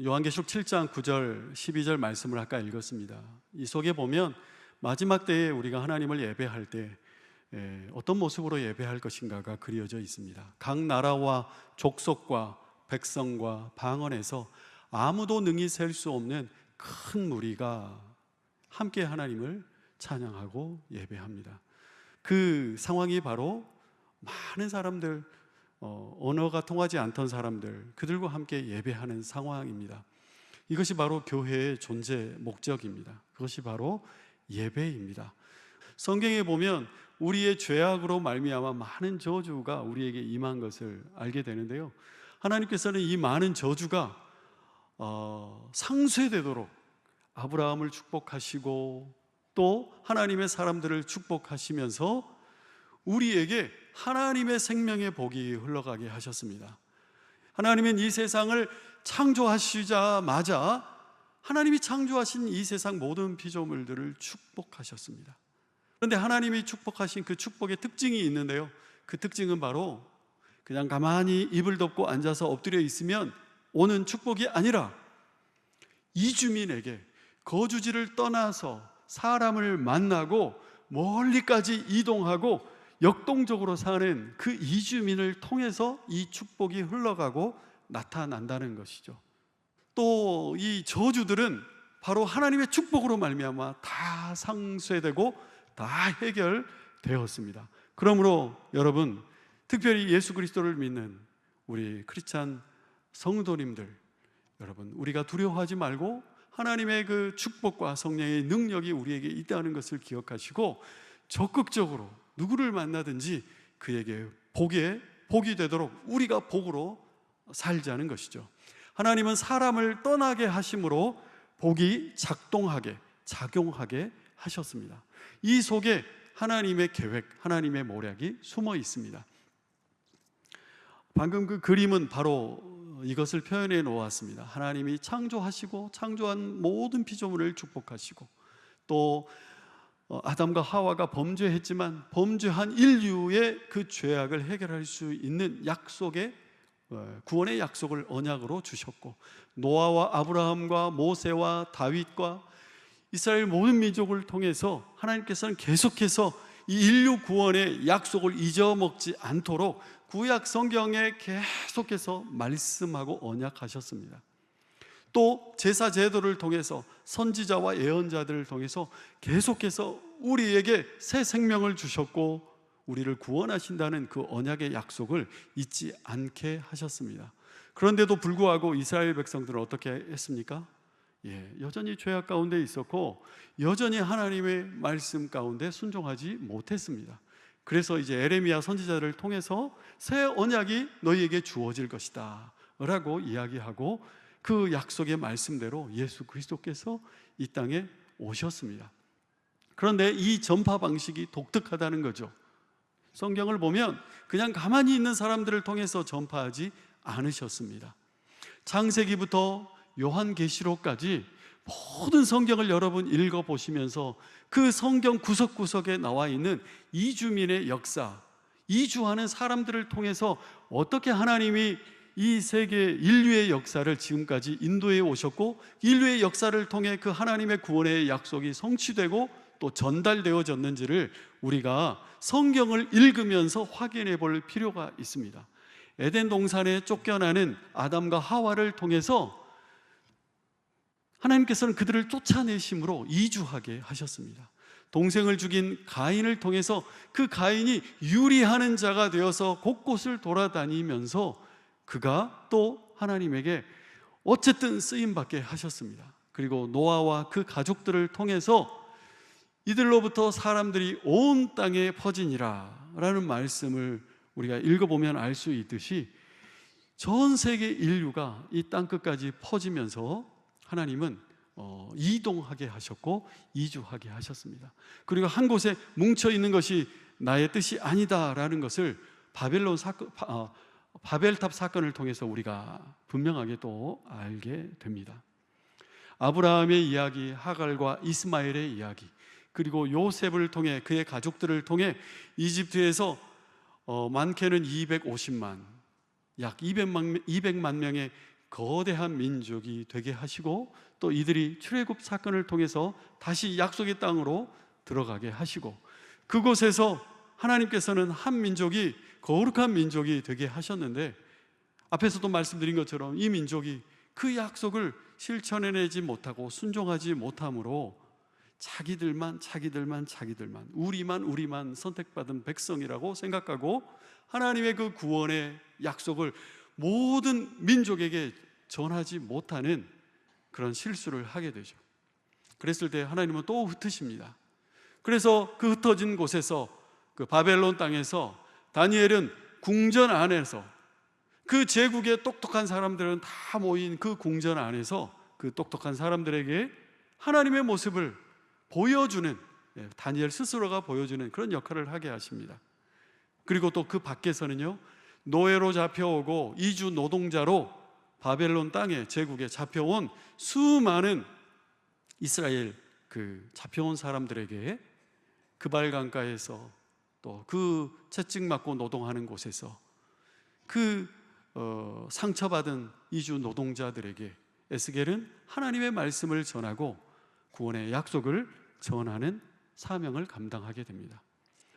요한계시록 7장 9절 12절 말씀을 아까 읽었습니다. 이 속에 보면 마지막 때에 우리가 하나님을 예배할 때 어떤 모습으로 예배할 것인가가 그려져 있습니다. 각 나라와 족속과 백성과 방언에서 아무도 능히 셀 수 없는 큰 무리가 함께 하나님을 찬양하고 예배합니다. 그 상황이 바로 많은 사람들, 언어가 통하지 않던 사람들, 그들과 함께 예배하는 상황입니다. 이것이 바로 교회의 존재 목적입니다. 그것이 바로 예배입니다. 성경에 보면 우리의 죄악으로 말미암아 많은 저주가 우리에게 임한 것을 알게 되는데요, 하나님께서는 이 많은 저주가 상쇄되도록 아브라함을 축복하시고 또 하나님의 사람들을 축복하시면서 우리에게 하나님의 생명의 복이 흘러가게 하셨습니다. 하나님은 이 세상을 창조하시자마자 하나님이 창조하신 이 세상 모든 피조물들을 축복하셨습니다. 그런데 하나님이 축복하신 그 축복의 특징이 있는데요, 그 특징은 바로 그냥 가만히 이불 덮고 앉아서 엎드려 있으면 오는 축복이 아니라 이주민에게 거주지를 떠나서 사람을 만나고 멀리까지 이동하고 역동적으로 사는 그 이주민을 통해서 이 축복이 흘러가고 나타난다는 것이죠. 또 이 저주들은 바로 하나님의 축복으로 말미암아 다 상쇄되고 다 해결되었습니다. 그러므로 여러분, 특별히 예수 그리스도를 믿는 우리 크리스찬 성도님들, 여러분, 우리가 두려워하지 말고 하나님의 그 축복과 성령의 능력이 우리에게 있다는 것을 기억하시고 적극적으로 누구를 만나든지 그에게 복이 되도록 우리가 복으로 살자는 것이죠. 하나님은 사람을 떠나게 하심으로 복이 작용하게 하셨습니다. 이 속에 하나님의 계획, 하나님의 모략이 숨어 있습니다. 방금 그 그림은 바로 이것을 표현해 놓았습니다. 하나님이 창조하시고 창조한 모든 피조물을 축복하시고 또 아담과 하와가 범죄했지만 범죄한 인류의 그 죄악을 해결할 수 있는 약속의 구원의 약속을 언약으로 주셨고, 노아와 아브라함과 모세와 다윗과 이스라엘 모든 민족을 통해서 하나님께서는 계속해서 이 인류 구원의 약속을 잊어먹지 않도록 구약 성경에 계속해서 말씀하고 언약하셨습니다. 또 제사 제도를 통해서 선지자와 예언자들을 통해서 계속해서 우리에게 새 생명을 주셨고 우리를 구원하신다는 그 언약의 약속을 잊지 않게 하셨습니다. 그런데도 불구하고 이스라엘 백성들은 어떻게 했습니까? 여전히 죄악 가운데 있었고 여전히 하나님의 말씀 가운데 순종하지 못했습니다. 그래서 이제 에레미야 선지자를 통해서 새 언약이 너희에게 주어질 것이다 라고 이야기하고 그 약속의 말씀대로 예수 그리스도께서 이 땅에 오셨습니다. 그런데 이 전파 방식이 독특하다는 거죠. 성경을 보면 그냥 가만히 있는 사람들을 통해서 전파하지 않으셨습니다. 창세기부터 요한계시록까지 모든 성경을 여러분 읽어보시면서 그 성경 구석구석에 나와 있는 이주민의 역사, 이주하는 사람들을 통해서 어떻게 하나님이 이 세계 인류의 역사를 지금까지 인도해 오셨고 인류의 역사를 통해 그 하나님의 구원의 약속이 성취되고 또 전달되어졌는지를 우리가 성경을 읽으면서 확인해 볼 필요가 있습니다. 에덴 동산에 쫓겨나는 아담과 하와를 통해서 하나님께서는 그들을 쫓아내심으로 이주하게 하셨습니다. 동생을 죽인 가인을 통해서 그 가인이 유리하는 자가 되어서 곳곳을 돌아다니면서 그가 또 하나님에게 어쨌든 쓰임받게 하셨습니다. 그리고 노아와 그 가족들을 통해서 이들로부터 사람들이 온 땅에 퍼지니라 라는 말씀을 우리가 읽어보면 알 수 있듯이 전 세계 인류가 이 땅끝까지 퍼지면서 하나님은 이동하게 하셨고 이주하게 하셨습니다. 그리고 한 곳에 뭉쳐있는 것이 나의 뜻이 아니다라는 것을 바벨탑 사건을 통해서 우리가 분명하게 또 알게 됩니다. 아브라함의 이야기, 하갈과 이스마엘의 이야기, 그리고 요셉을 통해 그의 가족들을 통해 이집트에서 많게는 250만, 약 200만 명의 거대한 민족이 되게 하시고, 또 이들이 출애굽 사건을 통해서 다시 약속의 땅으로 들어가게 하시고, 그곳에서 하나님께서는 한 민족이 거룩한 민족이 되게 하셨는데, 앞에서도 말씀드린 것처럼 이 민족이 그 약속을 실천해내지 못하고 순종하지 못함으로 자기들만 우리만 선택받은 백성이라고 생각하고, 하나님의 그 구원의 약속을 모든 민족에게 전하지 못하는 그런 실수를 하게 되죠. 그랬을 때 하나님은 또 흩으십니다. 그래서 그 흩어진 곳에서, 그 바벨론 땅에서 다니엘은 궁전 안에서, 그 제국의 똑똑한 사람들은 다 모인 그 궁전 안에서 그 똑똑한 사람들에게 하나님의 모습을 보여주는, 다니엘 스스로가 보여주는 그런 역할을 하게 하십니다. 그리고 또 그 밖에서는요, 노예로 잡혀오고 이주 노동자로 바벨론 땅에, 제국에 잡혀온 수많은 이스라엘 그 잡혀온 사람들에게 그발 강가에서, 또 그 채찍 맞고 노동하는 곳에서 그 상처받은 이주 노동자들에게 에스겔은 하나님의 말씀을 전하고 구원의 약속을 전하는 사명을 감당하게 됩니다.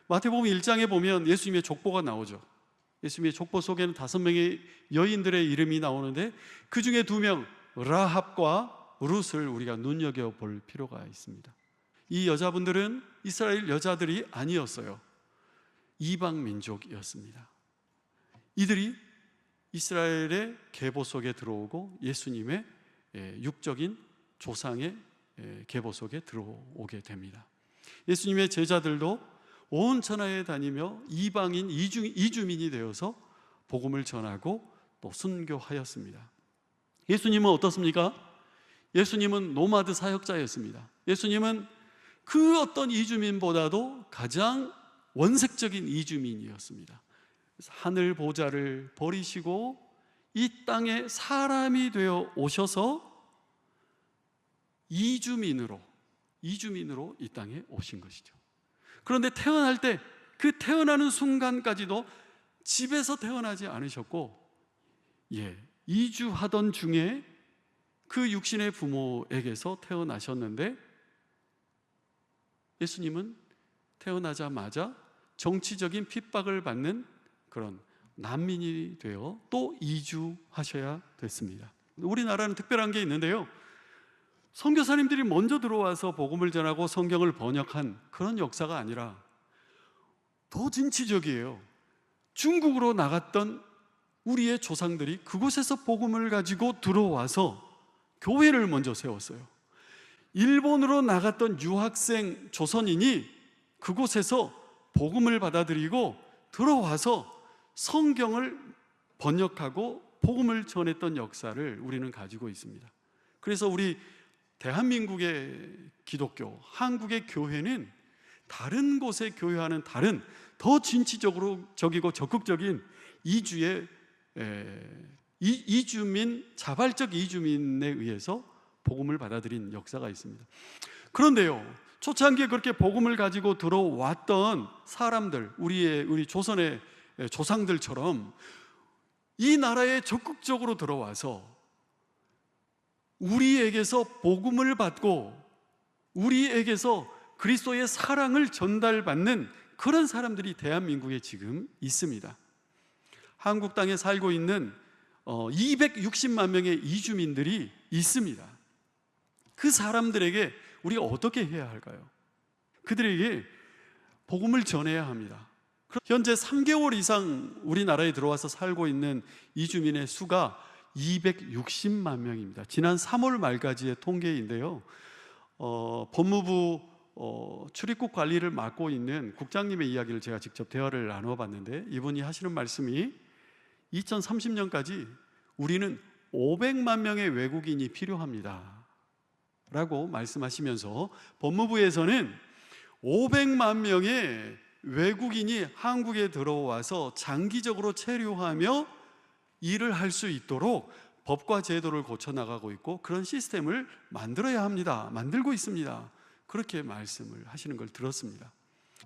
마태복음 1장에 보면 예수님의 족보가 나오죠. 예수님의 족보 속에는 5명의 여인들의 이름이 나오는데, 그 중에 2명 라합과 룻을 우리가 눈여겨볼 필요가 있습니다. 이 여자분들은 이스라엘 여자들이 아니었어요. 이방 민족이었습니다. 이들이 이스라엘의 계보 속에 들어오고 예수님의 육적인 조상의 계보 속에 들어오게 됩니다. 예수님의 제자들도 온 천하에 다니며 이방인 이주민이 되어서 복음을 전하고 또 순교하였습니다. 예수님은 어떻습니까? 예수님은 노마드 사역자였습니다. 예수님은 그 어떤 이주민보다도 가장 원색적인 이주민이었습니다. 하늘 보좌를 버리시고 이 땅에 사람이 되어 오셔서 이주민으로 이 땅에 오신 것이죠. 그런데 태어날 때, 그 태어나는 순간까지도 집에서 태어나지 않으셨고, 이주하던 중에 그 육신의 부모에게서 태어나셨는데, 예수님은 태어나자마자 정치적인 핍박을 받는 그런 난민이 되어 또 이주하셔야 됐습니다. 우리나라는 특별한 게 있는데요, 선교사님들이 먼저 들어와서 복음을 전하고 성경을 번역한 그런 역사가 아니라 더 진취적이에요. 중국으로 나갔던 우리의 조상들이 그곳에서 복음을 가지고 들어와서 교회를 먼저 세웠어요. 일본으로 나갔던 유학생 조선인이 그곳에서 복음을 받아들이고 들어와서 성경을 번역하고 복음을 전했던 역사를 우리는 가지고 있습니다. 그래서 우리 대한민국의 기독교, 한국의 교회는 다른 곳에 교회와는 다른 더 진취적이고 적극적인 자발적 이주민에 의해서 복음을 받아들인 역사가 있습니다. 그런데요, 초창기에 그렇게 복음을 가지고 들어왔던 사람들, 우리 조선의 조상들처럼 이 나라에 적극적으로 들어와서 우리에게서 복음을 받고 우리에게서 그리스도의 사랑을 전달받는 그런 사람들이 대한민국에 지금 있습니다. 한국 땅에 살고 있는 260만 명의 이주민들이 있습니다. 그 사람들에게 우리가 어떻게 해야 할까요? 그들에게 복음을 전해야 합니다. 현재 3개월 이상 우리나라에 들어와서 살고 있는 이주민의 수가 260만 명입니다. 지난 3월 말까지의 통계인데요, 법무부 출입국 관리를 맡고 있는 국장님의 이야기를 제가 직접 대화를 나눠봤는데, 이분이 하시는 말씀이 2030년까지 우리는 500만 명의 외국인이 필요합니다 라고 말씀하시면서, 법무부에서는 500만 명의 외국인이 한국에 들어와서 장기적으로 체류하며 일을 할 수 있도록 법과 제도를 고쳐나가고 있고 그런 시스템을 만들어야 합니다, 만들고 있습니다, 그렇게 말씀을 하시는 걸 들었습니다.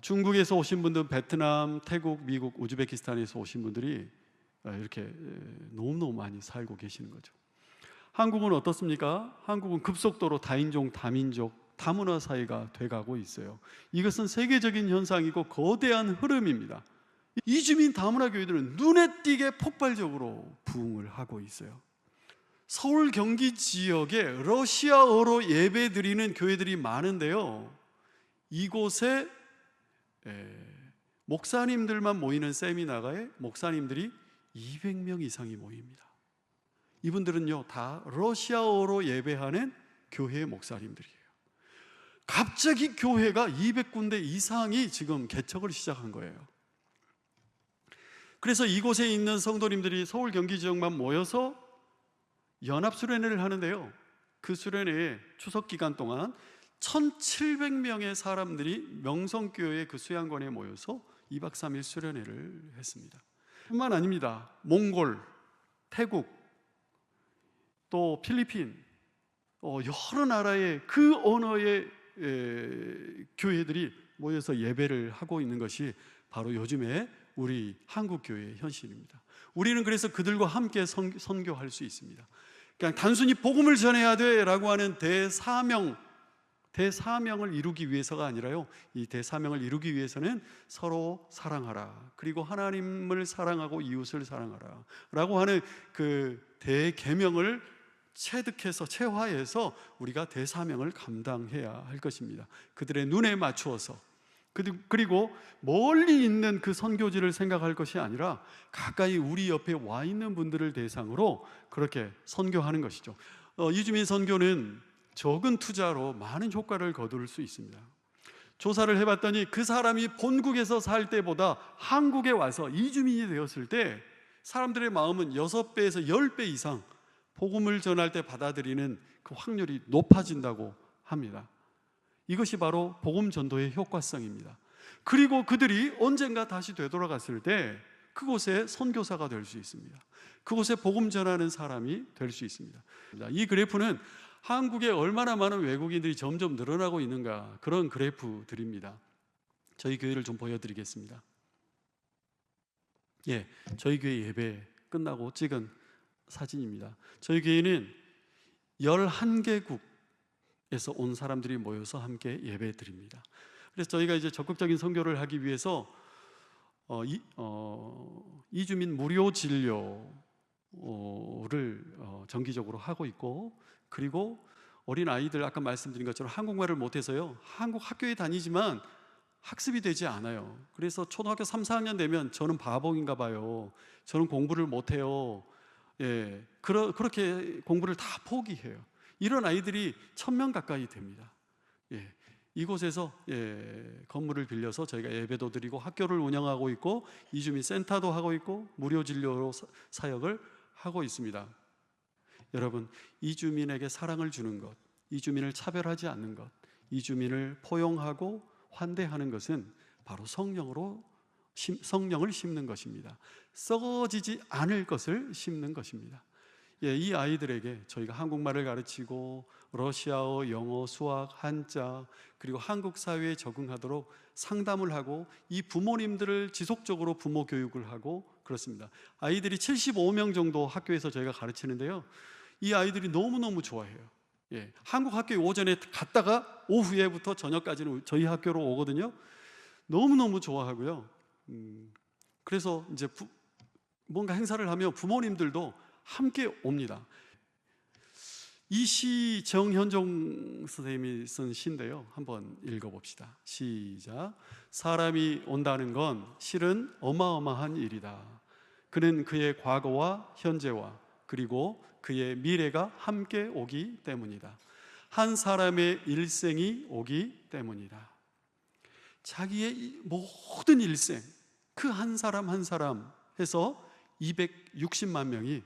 중국에서 오신 분들, 베트남, 태국, 미국, 우즈베키스탄에서 오신 분들이 이렇게 너무너무 많이 살고 계시는 거죠. 한국은 어떻습니까? 한국은 급속도로 다인종, 다민족, 다문화 사회가 돼가고 있어요. 이것은 세계적인 현상이고 거대한 흐름입니다. 이주민 다문화 교회들은 눈에 띄게 폭발적으로 부흥을 하고 있어요. 서울 경기 지역에 러시아어로 예배드리는 교회들이 많은데요, 이곳에 목사님들만 모이는 세미나가에 목사님들이 200명 이상이 모입니다. 이분들은요 다 러시아어로 예배하는 교회의 목사님들이에요. 갑자기 교회가 200군데 이상이 지금 개척을 시작한 거예요. 그래서 이곳에 있는 성도님들이 서울 경기 지역만 모여서 연합 수련회를 하는데요, 그 수련회에 추석 기간 동안 1700명의 사람들이 명성교회 그 수양관에 모여서 2박 3일 수련회를 했습니다. 뿐만 아닙니다. 몽골, 태국, 또 필리핀, 여러 나라의 그 언어의 교회들이 모여서 예배를 하고 있는 것이 바로 요즘에 우리 한국 교회의 현실입니다. 우리는 그래서 그들과 함께 선교할 수 있습니다. 그냥 단순히 복음을 전해야 돼라고 하는 대사명을 이루기 위해서가 아니라요, 이 대사명을 이루기 위해서는 서로 사랑하라, 그리고 하나님을 사랑하고 이웃을 사랑하라 라고 하는 그 대계명을 체화해서 우리가 대사명을 감당해야 할 것입니다. 그들의 눈에 맞추어서, 그리고 멀리 있는 그 선교지를 생각할 것이 아니라 가까이 우리 옆에 와 있는 분들을 대상으로 그렇게 선교하는 것이죠. 이주민 선교는 적은 투자로 많은 효과를 거둘 수 있습니다. 조사를 해봤더니 그 사람이 본국에서 살 때보다 한국에 와서 이주민이 되었을 때 사람들의 마음은 6배에서 10배 이상 복음을 전할 때 받아들이는 그 확률이 높아진다고 합니다. 이것이 바로 복음 전도의 효과성입니다. 그리고 그들이 언젠가 다시 되돌아갔을 때 그곳에 선교사가 될 수 있습니다. 그곳에 복음 전하는 사람이 될 수 있습니다. 이 그래프는 한국에 얼마나 많은 외국인들이 점점 늘어나고 있는가, 그런 그래프들입니다. 저희 교회를 좀 보여드리겠습니다. 저희 교회 예배 끝나고 찍은 사진입니다. 저희 교회는 11개국에서 온 사람들이 모여서 함께 예배 드립니다. 그래서 저희가 이제 적극적인 선교를 하기 위해서 이주민 무료 진료를 정기적으로 하고 있고, 그리고 어린 아이들, 아까 말씀드린 것처럼 한국말을 못해서요, 한국 학교에 다니지만 학습이 되지 않아요. 그래서 초등학교 3, 4학년 되면 저는 바보인가 봐요, 저는 공부를 못해요, 그렇게 공부를 다 포기해요. 이런 아이들이 1000명 가까이 됩니다. 이곳에서 건물을 빌려서 저희가 예배도 드리고 학교를 운영하고 있고 이주민 센터도 하고 있고 무료 진료로 사역을 하고 있습니다. 여러분, 이주민에게 사랑을 주는 것, 이주민을 차별하지 않는 것, 이주민을 포용하고 환대하는 것은 바로 성령을 심는 것입니다. 썩어지지 않을 것을 심는 것입니다. 이 아이들에게 저희가 한국말을 가르치고 러시아어, 영어, 수학, 한자, 그리고 한국 사회에 적응하도록 상담을 하고 이 부모님들을 지속적으로 부모 교육을 하고 그렇습니다. 아이들이 75명 정도 학교에서 저희가 가르치는데요, 이 아이들이 너무너무 좋아해요. 한국 학교에 오전에 갔다가 오후에부터 저녁까지는 저희 학교로 오거든요. 너무너무 좋아하고요. 그래서 이제 뭔가 행사를 하면 부모님들도 함께 옵니다. 이 시 정현종 선생님이 쓴 시인데요, 한번 읽어봅시다. 시작. 사람이 온다는 건 실은 어마어마한 일이다. 그는 그의 과거와 현재와 그리고 그의 미래가 함께 오기 때문이다. 한 사람의 일생이 오기 때문이다. 자기의 모든 일생, 그 한 사람 한 사람 해서 260만 명이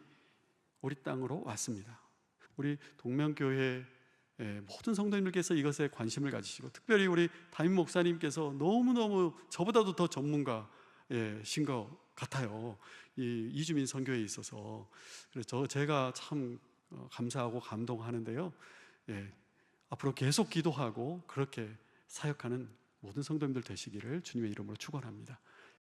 우리 땅으로 왔습니다. 우리 동명교회 모든 성도님들께서 이것에 관심을 가지시고, 특별히 우리 담임 목사님께서 너무너무 저보다도 더 전문가신 것 같아요, 이 이주민 선교에 있어서. 그래서 제가 참 감사하고 감동하는데요, 앞으로 계속 기도하고 그렇게 사역하는 모든 성도님들 되시기를 주님의 이름으로 축원합니다.